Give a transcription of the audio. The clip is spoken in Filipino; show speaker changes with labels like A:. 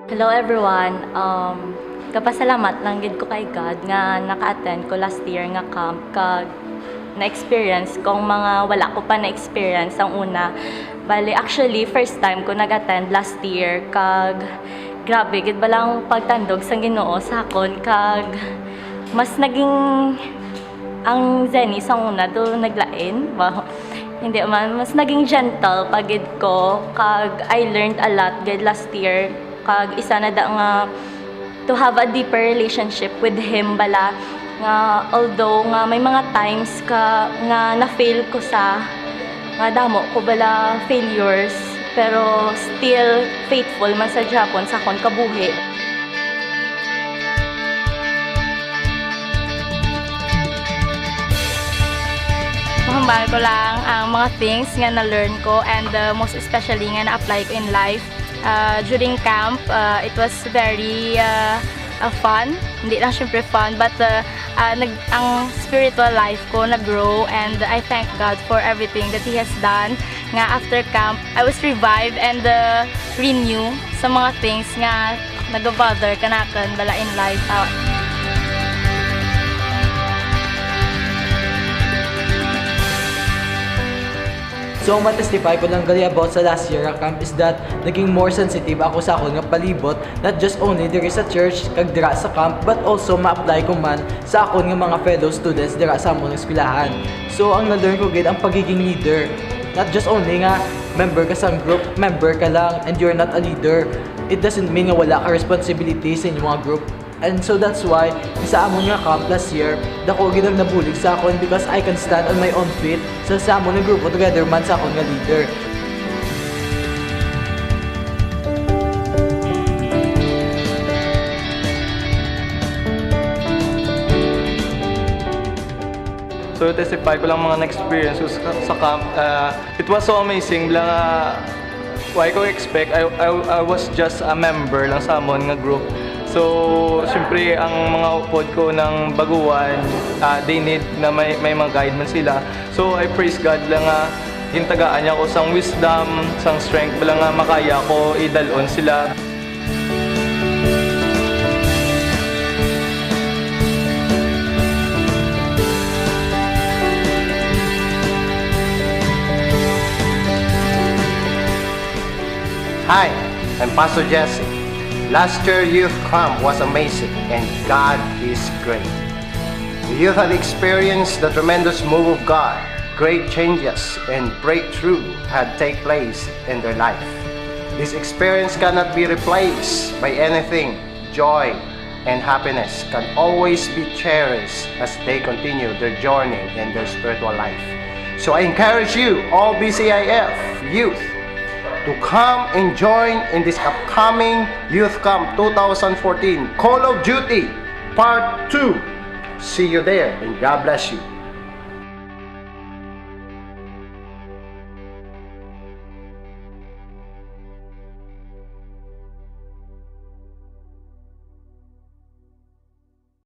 A: Hello everyone. Kapasalamat lang gid ko kay God nga naka-attend ko last year nga camp kag na-experience kung mga wala ko pa na-experience ang una. Bali actually first time ko nag-attend last year kag grabe gid ba lang pagtandog sa Ginoo sa akon kag mas naging ang Zenny sa una do naglain. Wow. Hindi man mas naging gentle pagid ko kag I learned a lot gid last year kag isa na da nga to have a deeper relationship with him bala nga although nga may mga times ka nga na-fail ko sa nga damo ko bala failures pero still faithful man sa Japon sa akon kabuhi. Mahambal ko lang ang mga things nga na-learn ko and most especially nga na-apply ko in life. During camp, it was very fun. Hindi lang syempre fun, but ang spiritual life ko nag-grow and I thank God for everything that He has done. Nga after camp, I was revived and renew sa mga things nga nag-bother kanakan bala in life.
B: So, ang matestify ko lang gali about sa last year camp is that naging more sensitive ako sa akong nga palibot, not just only diri sa church kag dira sa camp, but also ma-apply ko man sa akong nga mga fellow students dira sa among eskwelahan. So, ang na-learn ko gid ang pagiging leader. Not just only nga member ka sa group, member ka lang and you're not a leader. It doesn't mean nga wala ka responsibility sa inyong mga group. And so that's why, sa amon nga camp last year, dako gid ang nabulig sa akon because I can stand on my own feet sa amon nga grupo together man sa akon nga leader.
C: So testify ko lang mga na-experience ko sa camp. It was so amazing lang. Why ko expect? I was just a member lang sa amon nga group. So, siyempre, ang mga upod ko ng baguhan, they need na may mga guide man sila. So, I praise God lang nga, gintagaan niya ko sang wisdom, sang strength, lang nga makaya ko idalon sila.
D: Hi, I'm Pastor Jesse. Last year youth camp was amazing and God is great. The youth have experienced the tremendous move of God. Great changes and breakthrough had take place in their life. This experience cannot be replaced by anything. Joy and happiness can always be cherished as they continue their journey in their spiritual life. So I encourage you, all BCIF youth, to come and join in this upcoming Youth Camp 2014 Call of Duty Part 2. See you there and God bless you.